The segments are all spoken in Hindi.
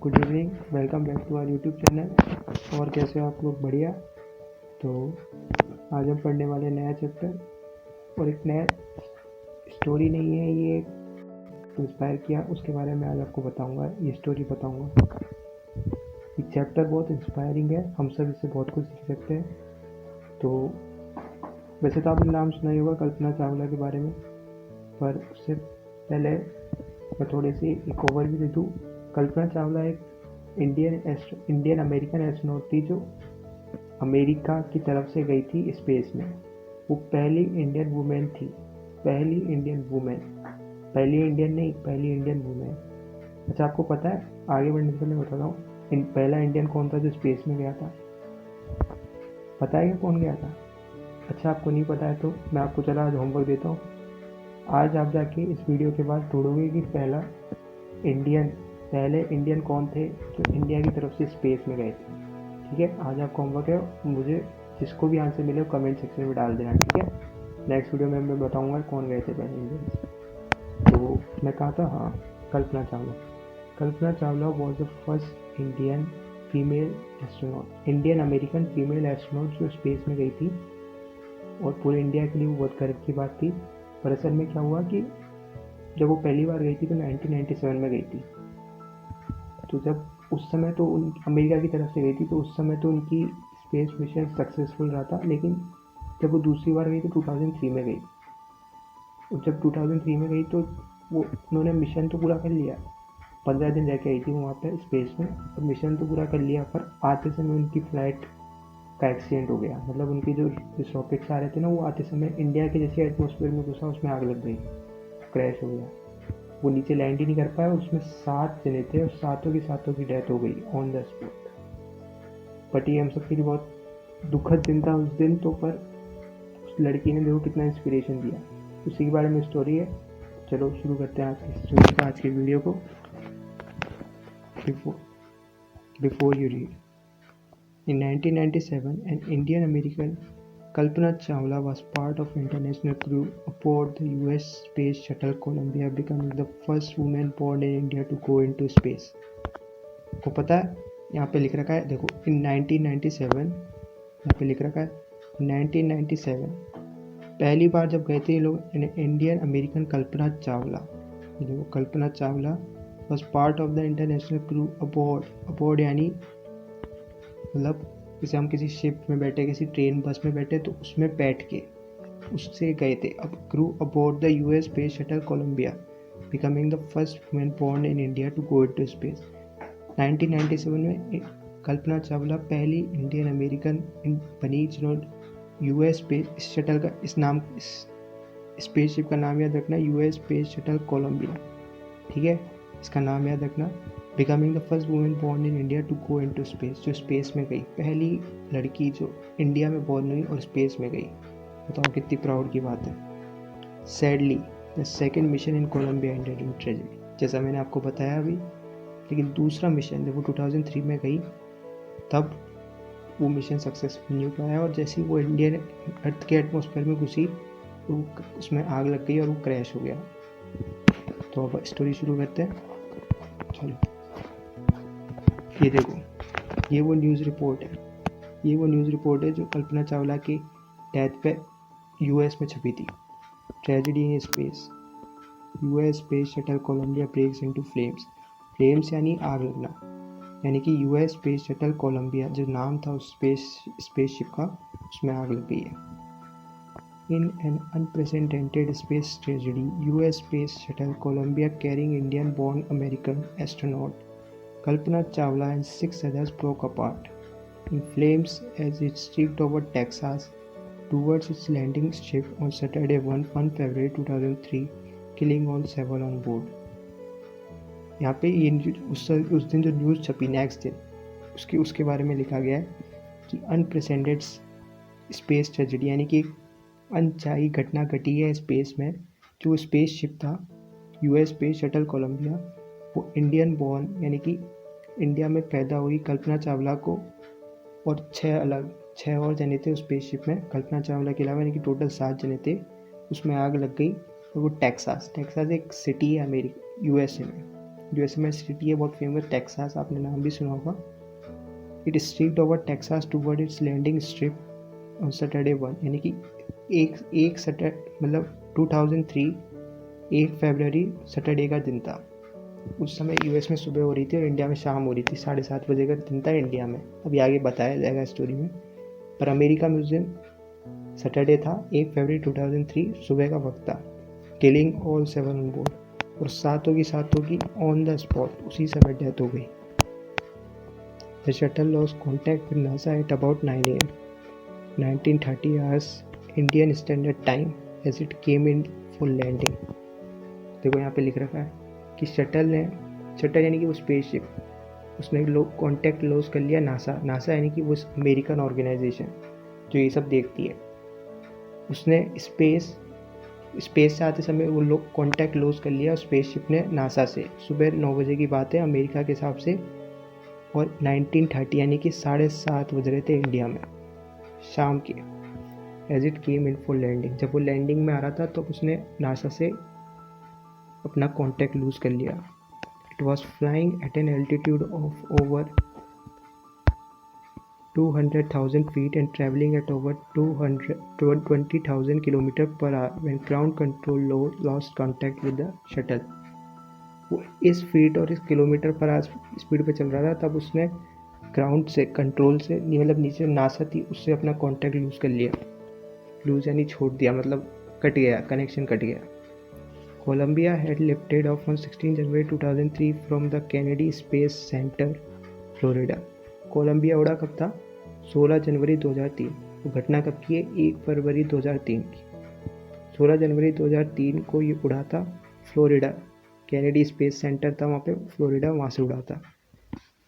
Good evening, welcome back to our YouTube channel. और कैसे हो आप लोग? बढ़िया। तो आज हम पढ़ने वाले नया चैप्टर और एक नया स्टोरी नहीं है, ये इंस्पायर किया उसके बारे में आज आपको बताऊंगा, ये स्टोरी बताऊंगा। ये चैप्टर बहुत इंस्पायरिंग है, हम सब इससे बहुत कुछ सीख सकते हैं। तो वैसे तो आपने नाम सुना ही होगा कल्पना चावला के बारे में, पर उससे पहले मैं थोड़ी सी एक ओवरव्यू दे दूँ। कल्पना चावला एक इंडियन अमेरिकन एस्ट्रोनॉट थी जो अमेरिका की तरफ से गई थी स्पेस में। वो पहली इंडियन वुमेन थी, पहली इंडियन वुमेन। अच्छा, आपको पता है, आगे बढ़ने से पहले बताता हूँ, पहला इंडियन कौन था जो स्पेस में गया था? पता है कि कौन गया था? अच्छा, आपको नहीं पता है तो मैं आपको चला आज होमवर्क देता हूँ। आज आप जाके इस वीडियो के बाद ढूंढोगे कि पहले इंडियन कौन थे जो इंडिया की तरफ से स्पेस में गए थे। ठीक है, आज आपका होमवर्क है, मुझे जिसको भी आंसर मिले वो कमेंट सेक्शन में डाल देना। ठीक है, नेक्स्ट वीडियो में मैं बताऊंगा कौन गए थे पहले इंडियंस। तो मैं कहा था, हाँ, Kalpana Chawla was the first Indian American female astronaut जो स्पेस में गई थी। और पूरे इंडिया के लिए वो बहुत गर्व की बात थी। पर असल में क्या हुआ कि जब वो पहली बार गई थी तो 1997 में गई थी। तो जब उस समय तो अमेरिका की तरफ से गई थी, तो उस समय तो उनकी स्पेस मिशन सक्सेसफुल रहा था। लेकिन जब वो दूसरी बार गई तो 2003 में गई। और जब 2003 में गई तो उन्होंने मिशन तो पूरा कर लिया, 15 दिन रह के आई थी वो वहाँ पे स्पेस में, और मिशन तो पूरा कर लिया। पर आते समय उनकी फ्लाइट का एक्सीडेंट हो गया। मतलब उनकी जो रॉकेट्स आ रहे थे ना, वो आते समय इंडिया के जैसे एटमोसफेयर में घुसा, उसमें आग लग गई, क्रैश हो गया। वो नीचे लैंड ही नहीं कर पाया। उसमें 7 जने थे और सातों की डेथ हो गई ऑन द स्पॉट। बट ये हम सब के लिए बहुत दुखद दिन था उस दिन तो। पर उस लड़की ने देखो कितना इंस्पिरेशन दिया, उसी के बारे में स्टोरी है। चलो शुरू करते हैं आज की वीडियो को। Before you read, in 1997 an Indian American Kalpana Chawla was part of international crew aboard the US space shuttle Columbia, becoming the first woman born in India to go into space. को पता है, यहाँ पे लिख रखा है, देखो, in 1997, यहाँ पे लिख रखा है 1997। पहली बार जब गए थे ये लोग, इंडियन अमेरिकन कल्पना चावला, देखो Kalpana Chawla was part of the international crew aboard यानी मतलब जैसे हम किसी शिप में बैठे, किसी ट्रेन बस में बैठे, तो उसमें बैठ के उससे गए थे। अब crew aboard the US space shuttle Columbia, becoming the first women born in India to go into space. 1997 में कल्पना चावला पहली इंडियन अमेरिकन बनी जिन्होंने यूएस स्पेस शटल का इस स्पेसशिप का नाम याद रखना, यूएस स्पेस शटल कोलंबिया। ठीक है, इसका नाम याद रखना। Becoming the first women born in India to go into space, जो स्पेस में गई, पहली लड़की जो इंडिया में बॉर्न हुई और स्पेस में गई। बताओ कितनी प्राउड की बात है। Sadly the second mission in Columbia ended in tragedy, जैसा मैंने आपको बताया अभी। लेकिन दूसरा मिशन जब वो 2003 में गई, तब वो मिशन सक्सेसफुल नहीं हो पाया, और जैसे ही वो इंडियन अर्थ के एटमोसफेयर में घुसी तो उसमें आग लग गई और वो क्रैश हो गया। तो अब स्टोरी शुरू करते हैं। चलो, ये देखो, ये वो न्यूज़ रिपोर्ट है जो कल्पना चावला की डेथ पे यूएस में छपी थी। Tragedy in space, US space shuttle Columbia breaks into flames यानी आग लगना, यानी कि यूएस स्पेस शटल कोलंबिया जो नाम था उस स्पेसशिप का, उसमें आग लग गई है। In an unprecedented space tragedy, U.S. space shuttle Columbia carrying Indian-born American astronaut Kalpana Chawla and 6 others broke apart in flames as it streaked over Texas towards its landing strip on Saturday 1 February 2003, killing all 7 on board. यहाँ पे ये उस दिन जो न्यूज़ छपी नेक्स्ट दिन, उसके बारे में लिखा गया है कि अनप्रेसिडेंटेड स्पेस ट्रेजेडी, यानी कि अनचाही घटना घटी है स्पेस में। जो स्पेसशिप था यूएस स्पेस शटल कोलंबिया, वो इंडियन बॉर्न यानी कि इंडिया में पैदा हुई कल्पना चावला को और 6 और जने थे उस स्पेसशिप में, कल्पना चावला के अलावा, यानी कि टोटल 7 जने थे। उसमें आग लग गई और वो टेक्सास एक सिटी है यूएसए में, यूएसए में सिटी है बहुत फेमस, टेक्सास, आपने नाम भी सुना होगा। It streaked over Texas toward its landing strip on Saturday 1, यानी कि एक सैटरडे मतलब 2003 1 फरवरी सैटरडे का दिन था। उस समय यूएस में सुबह हो रही थी और इंडिया में शाम हो रही थी, 7:30 बजे का दिन था इंडिया में। अभी आगे बताया जाएगा स्टोरी में। पर अमेरिका में उस दिन सैटरडे था, 1 फरवरी 2003 सुबह का वक्त था। किलिंग ऑल 7 ऑन बोर्ड, और सातों की ऑन द स्पॉट उसी समय डेथ हो गई। The shuttle lost contact with NASA at about 9 AM 1930 hours Indian standard time as it came in for landing. देखो यहाँ पे लिख रखा है कि शटल यानी कि वो स्पेसशिप, उसने कॉन्टैक्ट लॉस कर लिया नासा यानी कि वो अमेरिकन ऑर्गेनाइजेशन जो ये सब देखती है, उसने स्पेस से आते समय वो लोग कॉन्टैक्ट लॉस कर लिया स्पेसशिप ने नासा से। सुबह 9 बजे की बात है अमेरिका के हिसाब से, और 1930 यानी कि 7:30 बज रहे थे इंडिया में शाम के। As it came in for landing, जब वो लैंडिंग में आ रहा था तो उसने नासा से अपना कॉन्टैक्ट लूज कर लिया। It was flying eight an altitude of over 200,000 feet and traveling at over 20,000 km per hour when ground control lost contact with the shuttle। वो इस फीट और इस किलोमीटर पर आवर स्पीड पे चल रहा था, तब उसने ग्राउंड से कंट्रोल से मतलब नीचे नासा थी उससे अपना कांटेक्ट लूज कर लिया। लूज यानी छोड़ दिया, मतलब कट गया, कनेक्शन कट गया। Columbia had lifted off on 16 January 2003 from the Kennedy space centre Florida. Columbia उड़ा कब था? 16 जनवरी 2003। वो घटना कब की है? 1 फरवरी 2003 की। 16 जनवरी 2003 को ये उड़ा था फ्लोरिडा, कैनेडी स्पेस सेंटर था वहाँ पे फ्लोरिडा, वहाँ से उड़ा था।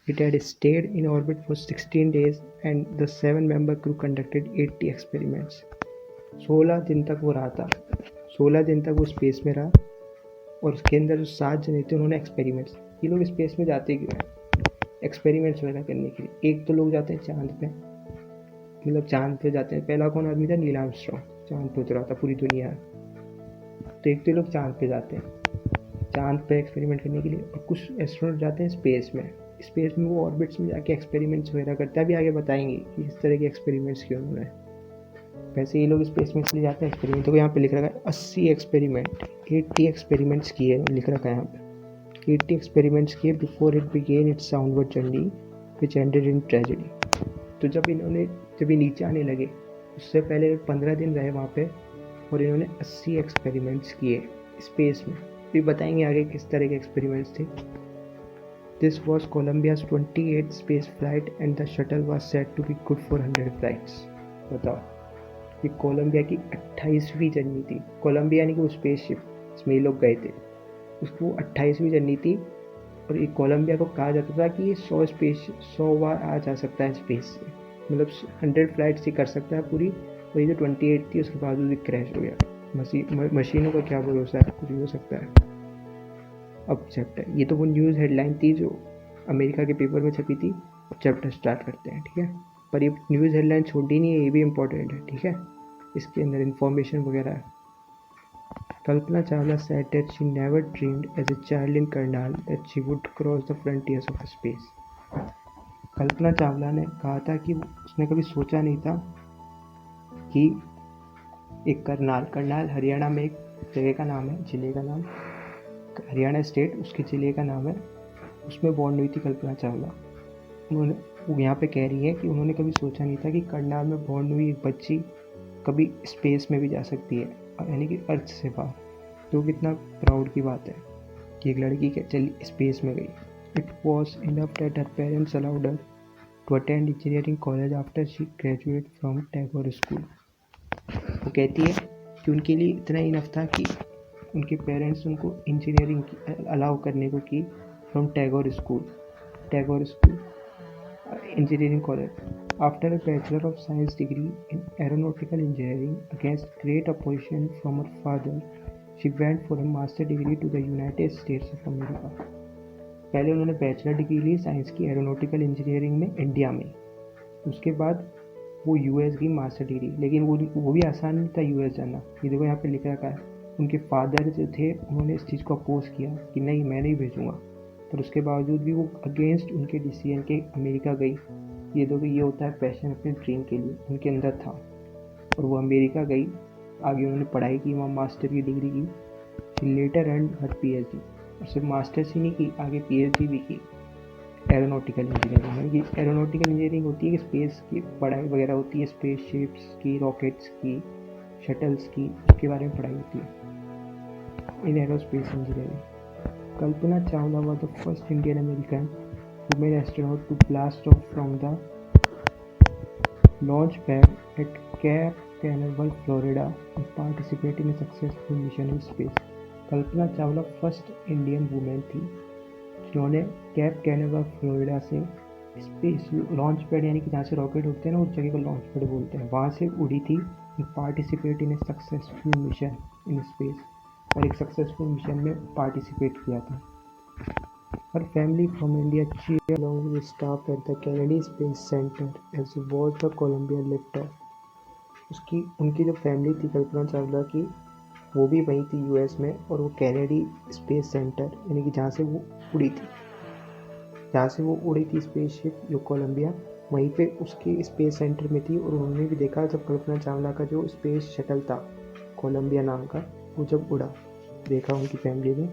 It had stayed in orbit for 16 days and the 7-member crew conducted 80 experiments। 16 दिन तक वो रहा था, 16 दिन तक वो स्पेस में रहा, और उसके अंदर जो 7 जने थे उन्होंने एक्सपेरिमेंट्स। ये लोग स्पेस में जाते क्यों हैं? एक्सपेरिमेंट्स वगैरह करने के लिए। एक तो लोग जाते हैं चांद पे, मतलब चांद पे जाते हैं। पहला कौन आदमी था? नील आर्मस्ट्रॉन्ग, चांद पे उतरा था पूरी दुनिया। तो एक तो लोग चांद पे जाते हैं, चांद पे एक्सपेरिमेंट करने के लिए, और कुछ एस्ट्रोनॉट जाते हैं स्पेस में। स्पेस में वो ऑर्बिट्स में जाके एक्सपेरिमेंट्स वगैरह करते हैं। अभी आगे बताएंगे कि इस तरह के एक्सपेरिमेंट्स क्यों उन्होंने। वैसे ये लोग स्पेस में इसलिए जाते हैं एक्सपेरिमेंट। तो यहाँ पे लिख रखा है 80 एक्सपेरिमेंट, 80 एक्सपेरिमेंट्स किए, लिख रखा है यहाँ पे 80 एक्सपेरिमेंट्स किए before it began its southward journey which ended in tragedy. तो जब ये नीचे आने लगे उससे पहले 15 दिन रहे वहाँ पे, और इन्होंने 80 एक्सपेरिमेंट्स किए स्पेस में। भी बताएंगे आगे किस तरह के एक्सपेरिमेंट्स थे। This was Columbia's 28th space flight and the shuttle was said to be good for 100 flights। बताओ, ये कोलंबिया की 28वीं जर्नी थी। कोलंबिया यानी कि वो स्पेसशिप जिसमें ये लोग गए थे, उसको 28वीं जर्नी थी, और ये कोलंबिया को कहा जाता था कि ये 100 बार आ जा सकता है स्पेस से, मतलब 100 फ्लाइट्स ही कर सकता है पूरी। और ये जो 28 थी उसके बाद भी क्रैश हो गया। मशीनों का क्या भरोसा है, कुछ भी हो सकता है। अब चैप्टर, ये तो वो न्यूज़ हेडलाइन थी जो अमेरिका के पेपर में छपी थी। अब चैप्टर स्टार्ट करते हैं, ठीक है। पर ये न्यूज़ हेडलाइन छोटी नहीं है, ये भी इम्पोर्टेंट है, ठीक है। इसके अंदर इंफॉर्मेशन वगैरह है। Kalpana Chawla said that she never dreamed as a child in Karnal that she would cross the frontiers of space। Kalpana Chawla ने कहा था कि उसने कभी सोचा नहीं था कि एक करनाल हरियाणा में एक जगह का नाम है, जिले का नाम, हरियाणा स्टेट उसके जिले का नाम है, उसमें बॉर्न हुई थी कल्पना चावला। वो यहाँ पे कह रही है कि उन्होंने कभी सोचा नहीं था कि करनाल में बॉर्न हुई एक बच्ची कभी स्पेस में भी जा सकती है, यानी कि अर्थ से बाहर। तो कितना प्राउड की बात है कि एक लड़की चली स्पेस में गई। It was enough that her parents allowed her to attend engineering college after she graduate from Tagore school. वो कहती है कि उनके लिए इतना इनफ था कि उनके पेरेंट्स उनको इंजीनियरिंग अलाउ करने को की from Tagore school engineering college. After a bachelor of science degree in aeronautical engineering against great opposition from her father, she went for a master degree to the United States of America. पहले उन्होंने बैचलर डिग्री ली साइंस की एरोनॉटिकल इंजीनियरिंग में इंडिया में, उसके बाद वो यूएस की मास्टर डिग्री। लेकिन वो भी आसान नहीं था यूएस जाना। ये देखो यहाँ पे लिख रखा है, उनके फादर जो थे उन्होंने इस चीज़ को अपोज किया कि नहीं, मैं नहीं भेजूँगा। और उसके बावजूद भी वो अगेंस्ट उनके डिसीजन के अमेरिका गई। ये देखो, ये होता है पैशन अपने ड्रीम के लिए, उनके अंदर था और वो अमेरिका गई। आगे उन्होंने पढ़ाई की, वहाँ मास्टर की डिग्री की। She later and her PhD, और सिर्फ मास्टर्स ही नहीं की, आगे PhD भी की एरोनॉटिकल इंजीनियरिंग में। कि एरोनॉटिकल इंजीनियरिंग होती है कि स्पेस की पढ़ाई वगैरह होती है, स्पेस शिप्स की, रॉकेट्स की, शटल्स की, उसके बारे में पढ़ाई होती है in aerospace engineering. Kalpana Chawla was the first Indian American woman astronaut to blast off from the launch pad at Cape Canaveral, Florida, and participate in a successful mission in space. Kalpana Chawla first Indian women थी जिन्होंने कैप कैनावेरल, फ्लोरिडा से स्पेस लॉन्च पैड, यानी कि जहाँ से रॉकेट उड़ते हैं ना, उस जगह को लॉन्च पैड बोलते हैं, वहाँ से उड़ी थी। Participate in A successful mission in space, और एक सक्सेसफुल मिशन में पार्टिसिपेट किया था। Her family from India cheered along with staff at the Kennedy Space Center as she watched the Columbia liftoff। उनकी जो फैमिली थी कल्पना चावला की, वो भी वहीं थी US में, और वो कैनेडी स्पेस सेंटर, यानी कि जहाँ से वो उड़ी थी, स्पेसशिप जो कोलंबिया, वहीं पे उसके स्पेस सेंटर में थी। और उन्होंने भी देखा जब कल्पना चावला का जो स्पेस शटल था कोलंबिया नाम का, वो जब उड़ा, देखा उनकी फैमिली ने।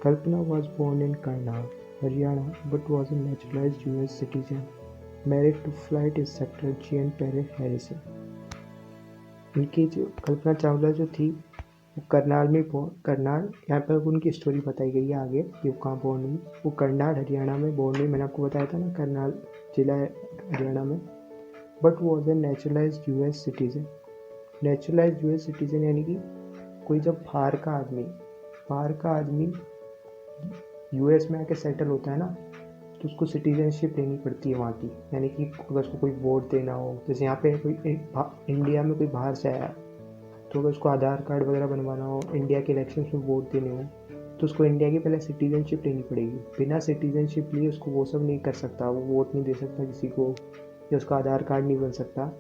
कल्पना was born in Karnal, Haryana, but was a naturalized US citizen, married to flight instructor Jean Pierre Harrison। उनकी जो कल्पना चावला जो थी वो करनाल में करनाल, यहाँ पर उनकी स्टोरी बताई गई है आगे कि वो कहाँ बोर्न हुई। वो करनाल हरियाणा में बोर्न हुई, मैंने आपको बताया था ना, करनाल जिला है हरियाणा में। But was a naturalised US citizen. Naturalised US citizen यानी कि कोई जब बाहर का आदमी US में आके सेटल होता है ना, तो उसको सिटीजनशिप लेनी पड़ती है वहाँ की। यानी कि अगर उसको कोई वोट देना हो, जैसे यहाँ पे कोई इंडिया में कोई बाहर से आया, तो अगर उसको आधार कार्ड वगैरह बनवाना हो, इंडिया के इलेक्शन में वोट देने हो, तो उसको इंडिया की पहले सिटीजनशिप लेनी पड़ेगी। बिना सिटीजनशिप लिए उसको वो सब नहीं कर सकता, वो वोट नहीं दे सकता किसी को, या उसका आधार कार्ड नहीं बन सकता।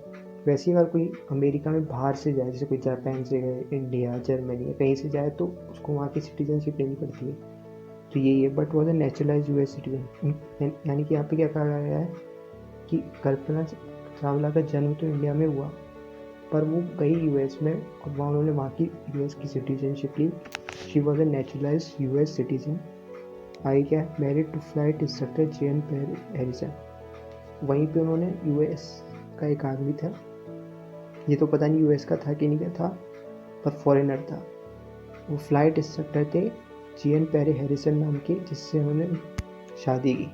वैसे अगर कोई अमेरिका में बाहर से जाए, जैसे कोई जापान से गए, इंडिया, जर्मनी, कहीं से जाए, तो उसको वहाँ की सिटीजनशिप लेनी पड़ती है। तो यही है, but was a naturalise US citizen. यानी कि यहाँ पे क्या कहा गया है कि कल्पना चावला का जन्म तो इंडिया में हुआ, पर वो गई US में और वहाँ उन्होंने वहाँ की US की सिटीजनशिप ली। She was a naturalise US citizen. आगे क्या है, married to flight instructor Jean Pierre Harrison. वहीं पे उन्होंने US का एक आदमी था, ये तो पता नहीं US का था कि नहीं क्या था, पर फॉरेनर था। वो फ्लाइट इंस्ट्रक्टर थे जीएन पेरे हैरिसन नाम के, जिससे उन्होंने शादी की।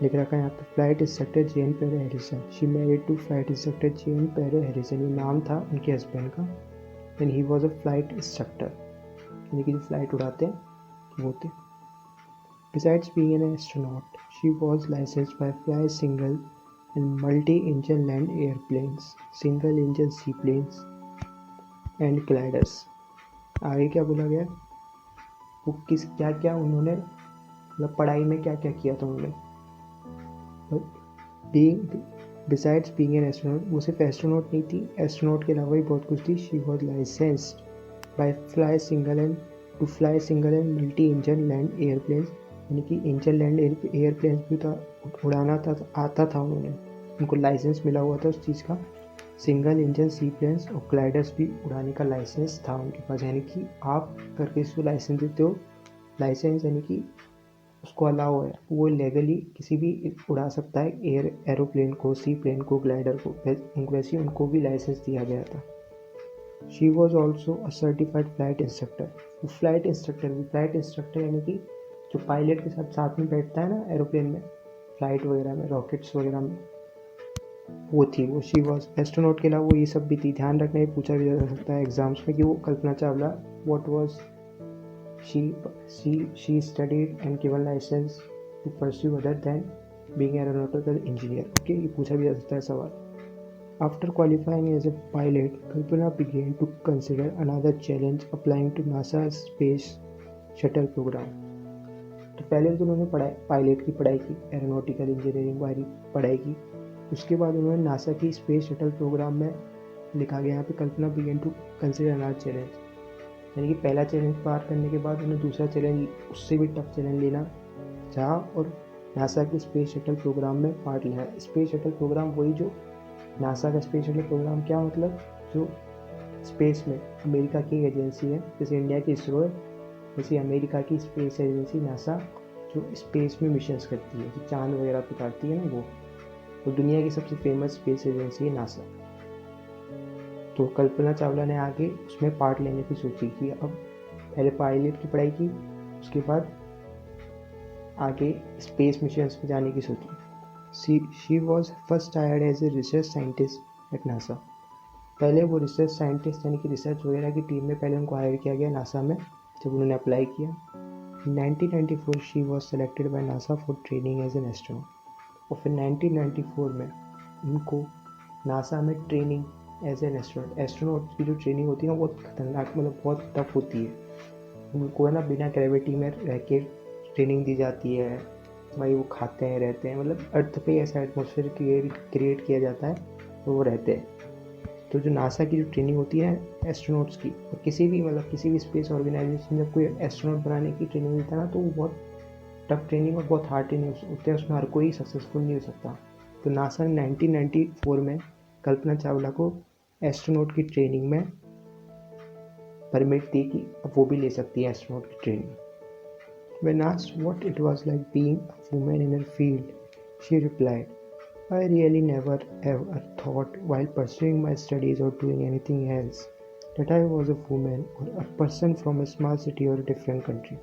लिख रखा है यहाँ पे flight instructor Jean Pierre Harrison. She married to flight instructor Jean Pierre Harrison, ये नाम था उनके हस्बैंड का। And he was a flight instructor, यानी कि जो फ्लाइट उड़ाते हैं वो थे। Besides being an astronaut, she was licensed by Fly Single and multi-engine land airplanes, single-engine seaplanes and gliders। आगे क्या बोला गया, वो क्या क्या उन्होंने, मतलब पढ़ाई में क्या क्या किया था उन्होंने। बिसाइड्स बीइंग एन एस्ट्रोनॉट, वो सिर्फ एस्ट्रोनॉट नहीं थी, एस्ट्रोनॉट के अलावा भी बहुत कुछ थी। She was licensed by fly single and multi engine land airplanes, यानी कि इंजन लैंड एयरप्लेन्स भी था, उड़ाना था, आता था उन्होंने, उनको लाइसेंस मिला हुआ था उस चीज़ का। सिंगल इंजन सी प्लेन्स और ग्लाइडर्स भी उड़ाने का लाइसेंस था उनके पास। यानी कि आप करके इसको लाइसेंस देते हो, लाइसेंस यानी कि उसको अलाउ है, वो लीगली किसी भी उड़ा सकता है एरोप्लेन को, सी प्लेन को, ग्लाइडर को, वैसे ही उनको भी लाइसेंस दिया गया था। She was also a certified flight instructor. वो फ्लाइट इंस्ट्रक्टर यानी कि जो पायलट के साथ में बैठता है ना एरोप्लेन में, फ्लाइट वगैरह में, रॉकेट्स वगैरह में, वो थी वो। शी वॉज एस्ट्रोनॉट के अलावा वो ये सब भी थी। ध्यान रखना, ये पूछा भी जा सकता है एग्जाम्स में कि वो Kalpana Chawla what was she studied and given license to pursue other than being aeronautical engineer. Okay, ये पूछा भी जा सकता है सवाल। After qualifying as a pilot, Kalpana began to consider another challenge applying to NASA space shuttle program. तो पहले तो उन्होंने पायलट की पढ़ाई की, एरोनॉटिकल इंजीनियरिंग वाली पढ़ाई की। उसके बाद उन्होंने नासा की स्पेस शटल प्रोग्राम में, लिखा गया यहाँ पे, Kalpana began to consider another challenge, यानी कि पहला चैलेंज पार करने के बाद उन्हें दूसरा चैलेंज, उससे भी टफ चैलेंज लेना चाहा और नासा के स्पेस शटल प्रोग्राम में पार्ट लिया। स्पेस शटल प्रोग्राम वही जो नासा का स्पेस शटल प्रोग्राम, क्या मतलब, जो स्पेस में अमेरिका की एजेंसी है, जैसे इंडिया की इसरो है, वैसे अमेरिका की स्पेस एजेंसी नासा जो स्पेस में मिशंस करती है, जो चांद वगैरह पे उतारती है ना, वो तो दुनिया की सबसे फेमस स्पेस एजेंसी है नासा। तो कल्पना चावला ने आगे उसमें पार्ट लेने की सोची कि अब पहले पायलट की पढ़ाई की, उसके बाद आगे स्पेस मिशंस में जाने की सोची। She was first hired as a research scientist at NASA. पहले वो रिसर्च साइंटिस्ट यानी कि रिसर्च वगैरह की टीम में पहले उनको हायर किया गया नासा में, जब उन्होंने अप्लाई किया। 1994 she was selected by NASA for training as an astronaut. और फिर 1994 में उनको नासा में ट्रेनिंग एज एन एस्ट्रोनॉट की जो ट्रेनिंग होती है ना, बहुत खतरनाक, मतलब बहुत टफ होती है। उनको है ना बिना ग्रेविटी में रह के ट्रेनिंग दी जाती है, भाई वो खाते हैं रहते हैं, मतलब अर्थ पे ऐसा एटमोसफेयर क्रिएट किया जाता है तो वो रहते हैं। तो जो नासा की जो ट्रेनिंग होती है एस्ट्रोनॉट्स की, और किसी भी स्पेस ऑर्गेनाइजेशन जब कोई एस्ट्रोनॉट बनाने की ट्रेनिंग देता है ना, तो वो बहुत टफ ट्रेनिंग और बहुत हार्ड ट्रेनिंग होती है, उसमें हर कोई सक्सेसफुल नहीं हो सकता। तो नासा ने 1994 में कल्पना चावला को एस्ट्रोनॉट की ट्रेनिंग में परमिट दी कि अब वो भी ले सकती है एस्ट्रोनॉट की training. When asked what it was like being a woman in her field, she replied, I really never ever thought while pursuing my studies or doing anything else that I was a woman or a person from a small city or a different country.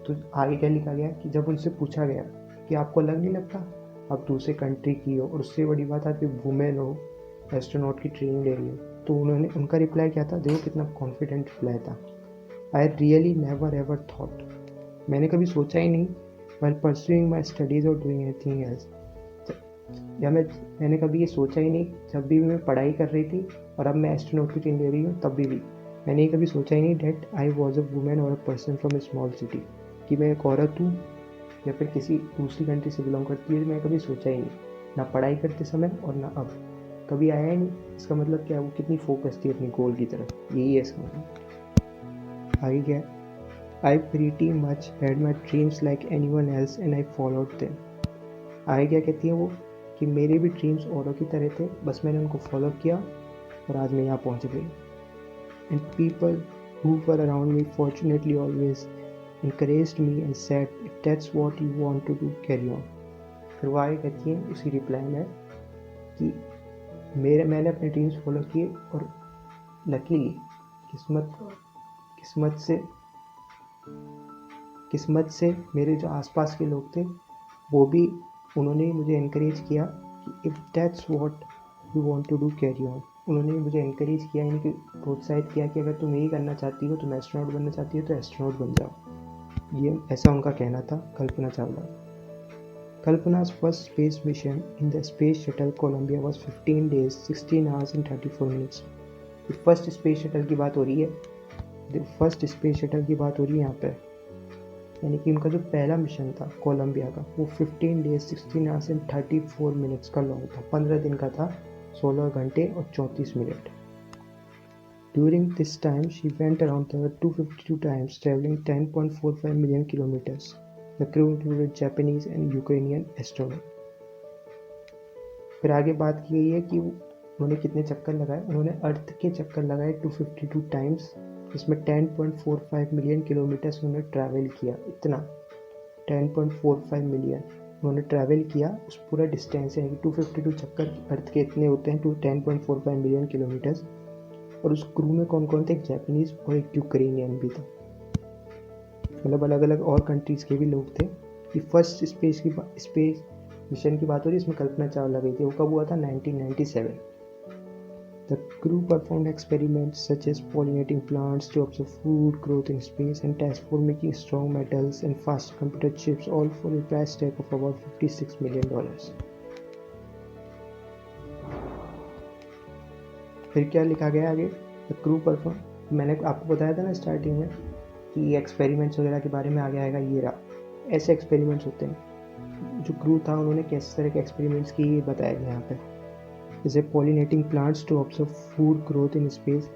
तो आगे क्या लिखा गया कि जब उनसे पूछा गया कि आपको अलग नहीं लगता आप दूसरे कंट्री की हो और उससे बड़ी बात आप वुमेन हो, एस्ट्रोनॉट की ट्रेनिंग ले रही हो, तो उनका रिप्लाई क्या था, देखो कितना कॉन्फिडेंट रिप्लाई था। I really never ever thought, मैंने कभी सोचा ही नहीं, while pursuing my studies or doing anything else, या मैंने कभी ये सोचा ही नहीं, जब भी मैं पढ़ाई कर रही थी और अब मैं एस्ट्रोनॉट की ट्रेनिंग ले रही हूँ तब भी मैंने ये कभी सोचा ही नहीं that I was a woman और a person from a small city, कि मैं एक औरत हूँ या फिर किसी दूसरी कंट्री से बिलोंग करती है। मैं कभी सोचा ही नहीं, ना पढ़ाई करते समय और ना अब, कभी आया ही नहीं। इसका मतलब क्या, वो कितनी फोकस थी अपनी गोल की तरफ, यही है इसका मतलब। आगे क्या, I pretty much had my dreams like anyone else and I followed them. आगे क्या कहती है वो, कि मेरे भी ड्रीम्स औरों की तरह थे, बस मैंने उनको फॉलो किया और आज मैं यहाँ पहुँच गई। And people who were around me fortunately always encouraged me and said, if that's what you want to do, carry on. फिर वो आगे कहती है उसी रिप्लाई में कि मैंने अपने ड्रीम्स फॉलो किए और लकीली किस्मत से मेरे जो आसपास के लोग थे वो भी, उन्होंने मुझे इनकरेज किया कि if that's what you want to do carry on. उन्होंने मुझे इनकरेज किया, यानी कि प्रोत्साहित किया कि अगर तुम यही करना चाहती हो, तुम एस्ट्रोनॉट बनना चाहती हो तो एस्ट्रोनॉट बन जाओ। ये ऐसा उनका कहना था Kalpana Chawla. कल्पना's first space mission in the space shuttle Columbia was 15 days, 16 hours and 34 minutes. First space shuttle की बात हो रही है, फर्स्ट स्पेस शटल की बात हो रही है यहाँ पे, यानी कि उनका जो पहला मिशन था कोलंबिया का, वो 15 डेज 16 आवर्स एंड 34 मिनट्स का लॉन्ग था, 15 दिन का था, 16 घंटे और 34 minute. During this time she went around the earth 252 times, travelling 10.45 million kilometres. The crew included Japanese and Ukrainian astronaut. फिर आगे बात की गई है कि उन्होंने कितने चक्कर लगाए, उन्होंने अर्थ के चक्कर लगाए 252 टाइम्स, इसमें 10.45 मिलियन किलोमीटर्स उन्होंने ट्रैवल किया। इतना 10.45 मिलियन उन्होंने ट्रैवल किया, उस पूरा डिस्टेंस है कि 252 चक्कर अर्थ के इतने होते हैं, 10.45 मिलियन किलोमीटर्स। और उस क्रू में कौन कौन थे, एक जापानीज और एक यूक्रेनियन भी था, मतलब अलग अलग और कंट्रीज़ के भी लोग थे। कि फर्स्ट स्पेस मिशन की बात हो रही है, इसमें कल्पना चावला गई थी, वो कब हुआ था, 1997। The crew performed experiments such as pollinating plants to observe food growth in space and tests for making strong metals and fast computer chips, all for a price tag of about $56 million. फिर क्या लिखा गया आगे, The crew performed, मैंने आपको बताया था ना स्टार्टिंग में कि एक्सपेरिमेंट्स वगैरह के बारे में आगे आएगा, ये रहा ऐसे एक्सपेरिमेंट्स होते हैं। जो क्रू था उन्होंने किस तरह के एक्सपेरिमेंट्स किए ये बताया गया यहाँ पे, जैसे pollinating plants to observe food growth in space,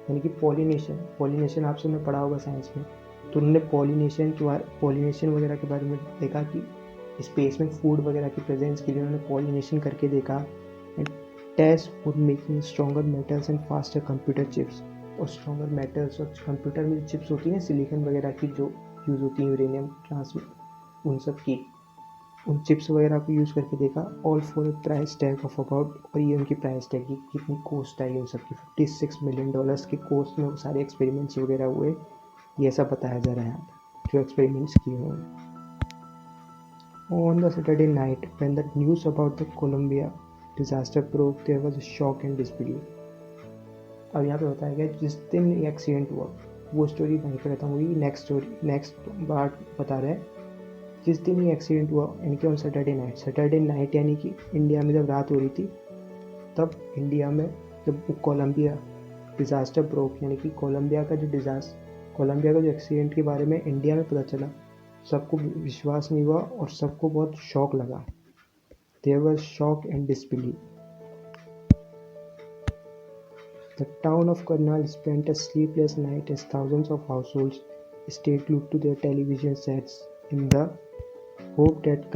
यानी कि पॉलिनेशन आपसे ने पढ़ा होगा साइंस में। तो उन्होंने पॉलिनेशन वगैरह के बारे में देखा कि स्पेस में फूड वगैरह की प्रेजेंस के लिए उन्होंने पॉलिनेशन करके देखा। And test for making stronger metals and faster computer chips. और स्ट्रॉन्गर मेटल्स और कंप्यूटर में चिप्स होती हैं सिलिकॉन वगैरह की जो यूज़ होती है यूरेनियम ट्रांसमिट उन सब की, उन चिप्स वगैरह को यूज़ करके देखा। All for price tag of about, और ये उनकी प्राइस टैग की कितनी कॉस्ट आई उन सब की, $56 मिलियन के कॉस्ट में वो सारे एक्सपेरिमेंट्स वगैरह हुए। ये ऐसा बताया जा रहा है यहाँ पर जो एक्सपेरिमेंट्स किए हुए। On the Saturday night, when the news about the Columbia disaster broke, there was a shock and disbelief. अब यहाँ पे बताया गया जिस दिन ये एक्सीडेंट हुआ, वो स्टोरी वहीं पर खत्म हुई। नेक्स्ट पार्ट बता रहे हैं जिस दिन ये एक्सीडेंट हुआ, यानी कि ऑन सैटरडे नाइट यानी कि इंडिया में जब रात हो रही थी, तब इंडिया में जब कोलंबिया डिज़ास्टर ब्रोक, यानी कि कोलंबिया का जो एक्सीडेंट के बारे में इंडिया में पता चला, सबको विश्वास नहीं हुआ और सबको बहुत शॉक लगा। There was shock and disbelief. The town of Karnal spent a sleepless night as thousands of households stayed glued to their television sets in the hope that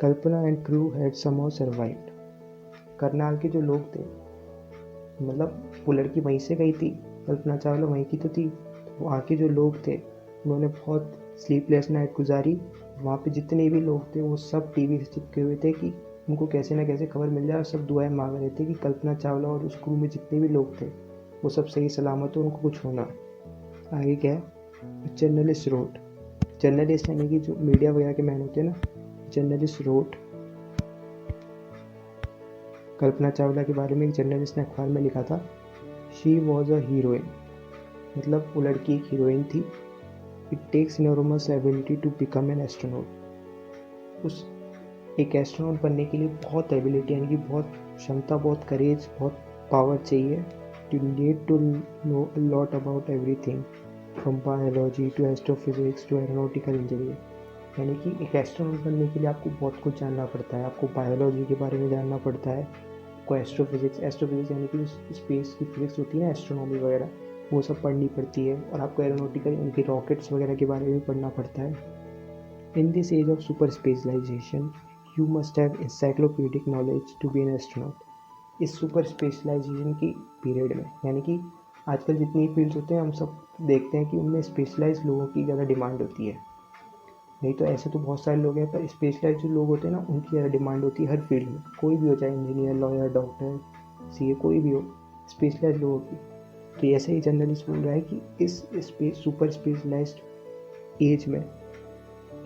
Kalpana and crew had somehow survived. Karnal के जो लोग थे, मतलब वो लड़की वहीं से गई थी, कल्पना चावला वहीं की तो थी, वहाँ के जो लोग थे उन्होंने बहुत स्लीपलेस नाइट गुजारी। वहाँ पे जितने भी लोग थे वो सब टीवी से चिपके हुए थे कि उनको कैसे ना कैसे खबर मिल जाए, और सब दुआएं मांग रहे थे कि कल्पना चावला और उस क्रू में जितने भी लोग थे वो सब सही सलामत हो, उनको कुछ होना। आगे क्या है, जर्नलिस्ट यानी कि जो मीडिया वगैरह के मैन होते हैं ना, जर्नलिस्ट रोट कल्पना चावला के बारे में एक जर्नलिस्ट ने अखबार में लिखा था, शी वॉज अ हीरोइन, मतलब वो लड़की एक हीरोइन थी। It takes enormous ability to become an astronaut. उस एक एस्ट्रोनॉट बनने के लिए बहुत एबिलिटी यानी कि बहुत क्षमता, बहुत करेज, बहुत पावर चाहिए। You need to know a lot about everything from biology to astrophysics to aeronautical engineering. यानी कि एक एस्ट्रोनॉट बनने के लिए आपको बहुत कुछ जानना पड़ता है। आपको बायोलॉजी के बारे में जानना पड़ता है, आपको एस्ट्रोफिजिक्स यानी कि स्पेस की फिजिक्स होती है ना, एस्ट्रोनॉमी वगैरह, वो सब पढ़नी पड़ती है। और आपको एरोनॉटिकल उनके रॉकेट्स वगैरह के बारे में पढ़ना पड़ता है। In this age of super specialization you must have encyclopedic knowledge to be an astronaut. इस सुपर स्पेशलाइजेशन की पीरियड में, यानी कि आजकल जितनी फील्ड्स होते हैं हम सब देखते हैं कि उनमें स्पेशलाइज लोगों की ज़्यादा डिमांड होती है। नहीं तो ऐसे तो बहुत सारे लोग हैं, पर स्पेशलाइज जो लोग होते हैं ना उनकी ज़्यादा डिमांड होती है हर फील्ड में। कोई भी हो, चाहे इंजीनियर, लॉयर, डॉक्टर, सीए, कोई भी हो, स्पेशलाइज लोगों की। तो ऐसे ही जर्नलिस्ट बोल रहा है कि इस सुपर स्पेशलाइज्ड एज में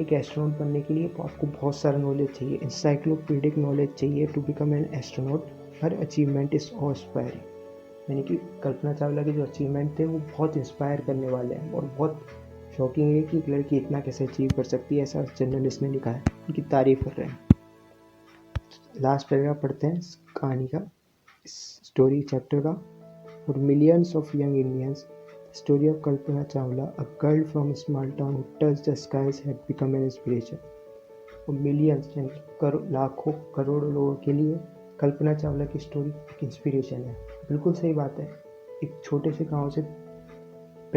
एक एस्ट्रोनॉट बनने के लिए आपको बहुत सारा नॉलेज चाहिए, इंसाइक्लोपीडिक नॉलेज चाहिए to become an astronaut. Her achievement is awe inspiring. यानी कि कल्पना चावला के जो अचीवमेंट थे वो बहुत इंस्पायर करने वाले हैं, और बहुत शॉकिंग है कि एक लड़की इतना कैसे अचीव कर सकती है, ऐसा जर्नलिस्ट ने लिखा है, उनकी तारीफ कर रहे हैं। लास्ट पैराग्राफ पढ़ते हैं इस कहानी का, इस स्टोरी चैप्टर का। For millions of young Indians, the story of Kalpana Chawla, a girl from a small town who touched the skies, had become an inspiration. और मिलियंस यानी लाखों करोड़ों लोगों के लिए कल्पना चावला की स्टोरी एक इंस्पिरेशन है। बिल्कुल सही बात है। एक छोटे से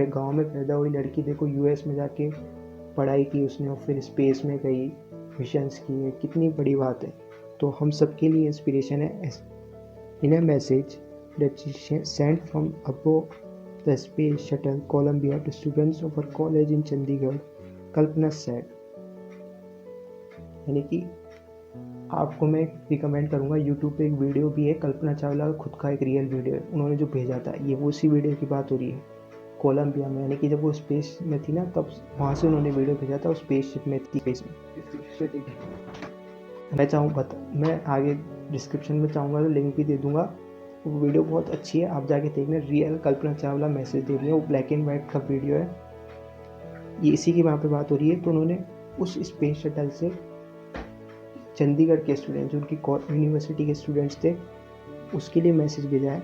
गांव में पैदा हुई लड़की देखो यूएस में जाके पढ़ाई की उसने, और फिर स्पेस में गई, मिशंस किए, कितनी बड़ी बात है। तो हम सबके लिए इंस्पिरेशन है। In a message that she sent from above the space shuttle Columbia to students of her college in Chandigarh, Kalpana said. यानी कि आपको मैं रिकमेंड करूँगा, यूट्यूब पे एक वीडियो भी है, कल्पना चावला का खुद का एक रियल वीडियो है, उन्होंने जो भेजा था। ये वो उसी वीडियो की बात हो रही है, कोलंबिया में, यानी कि जब वो स्पेस में थी ना, तब वहाँ से उन्होंने वीडियो भेजा था, वो स्पेसशिप में थी। स्पेस में मैं आगे डिस्क्रिप्शन में चाहूँगा तो लिंक भी दे दूँगा। वो वीडियो बहुत अच्छी है, आप जाके देखना। रियल कल्पना चावला मैसेज दे रही है, वो ब्लैक एंड वाइट का वीडियो है। ये इसी की वहाँ पे बात हो रही है। तो उन्होंने उस स्पेस शटल से चंडीगढ़ के स्टूडेंट्स, जो उनकी यूनिवर्सिटी के स्टूडेंट्स थे, उसके लिए मैसेज भेजा है।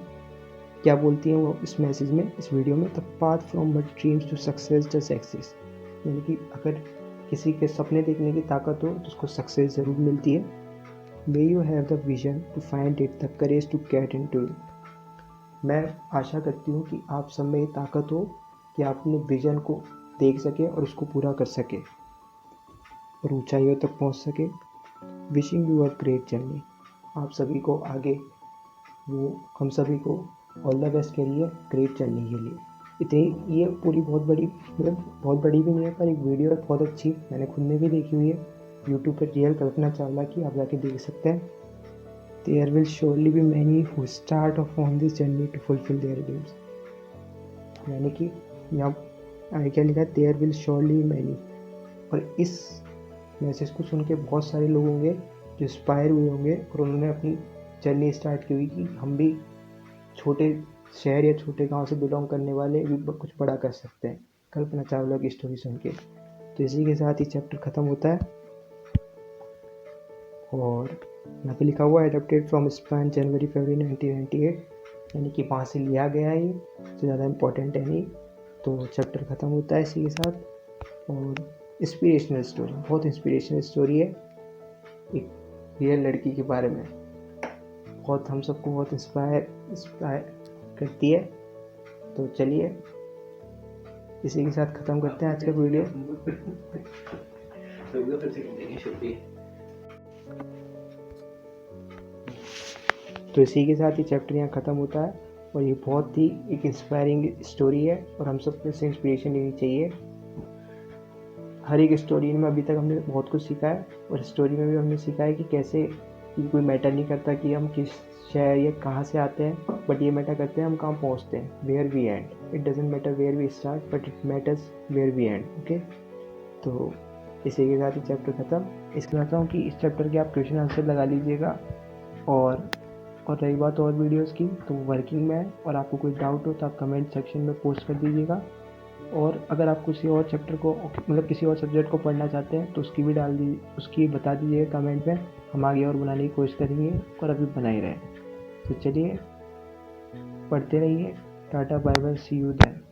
क्या बोलती हैं वो इस मैसेज में, इस वीडियो में, the path from but dreams to success does exist. यानी कि अगर किसी के सपने देखने की ताकत हो तो उसको सक्सेस ज़रूर मिलती है। May you have the vision to find it, the courage to get into it. मैं आशा करती हूँ कि आप सब में ये ताकत हो कि आप अपने विजन को देख सके और उसको पूरा कर सके और ऊंचाइयों तक पहुँच सके। Wishing you a great journey. आप सभी को आगे हम सभी को ऑल द बेस्ट के लिए, ग्रेट जर्नी के लिए। इतनी ये पूरी बहुत बड़ी, मतलब बहुत बड़ी भी नहीं है, पर एक वीडियो है बहुत अच्छी, मैंने खुद ने भी देखी हुई है यूट्यूब पर, रियल कल्पना चावला की, आप जाके देख सकते हैं। There will surely be many who start off on this journey to fulfill their dreams। यानी कि यहाँ आगे क्या लिखा है, देयर विल श्योरली मैनी। और इस मैसेज को सुन के बहुत सारे लोग होंगे जो इंस्पायर हुए होंगे और उन्होंने अपनी जर्नी स्टार्ट की हुई कि हम भी छोटे शहर या छोटे गांव से बिलोंग करने वाले भी कुछ बड़ा कर सकते हैं, कल्पना चावला की स्टोरी सुन के। तो इसी के साथ ही चैप्टर ख़त्म होता है और यहाँ पे लिखा हुआ है एडप्टेड फ्रॉम स्पेन जनवरी फरवरी 1998, यानी कि वहाँ से लिया गया है, ये तो ज़्यादा इम्पोर्टेंट है नहीं। तो चैप्टर ख़त्म होता है इसी के साथ। और इंस्पिरेशनल स्टोरी, बहुत इंस्पिरेशनल स्टोरी है, एक रियल लड़की के बारे में, बहुत हम सबको बहुत इंस्पायर करती है। तो चलिए इसी के साथ ख़त्म करते हैं आज का वीडियो। तो इसी के साथ ही चैप्टर यहाँ ख़त्म होता है और ये बहुत ही एक इंस्पायरिंग स्टोरी है और हम सबको इससे इंस्पिरेशन लेनी चाहिए। हर एक स्टोरी में अभी तक हमने बहुत कुछ सीखा है और स्टोरी में भी हमने सीखा है कि कैसे ये कोई मैटर नहीं करता कि हम किस शहर या कहाँ से आते हैं, बट ये मैटर करते हैं हम कहाँ पहुँचते हैं, where we end. It doesn't matter where we start but it matters where we end. Okay, तो इसी के साथ ही चैप्टर ख़त्म। इसके चाहता हूँ कि इस चैप्टर के आप क्वेश्चन आंसर लगा लीजिएगा और रही बात और वीडियोस की, तो वर्किंग में है और आपको कोई डाउट हो तो आप कमेंट सेक्शन में पोस्ट कर दीजिएगा। और अगर आप किसी और चैप्टर को, मतलब किसी और सब्जेक्ट को पढ़ना चाहते हैं तो उसकी भी उसकी बता दीजिएगा कमेंट में, हम आगे और बनाने की कोशिश करेंगे और अभी बना ही रहे। तो चलिए पढ़ते रहिए। Tata bye bye, see you then.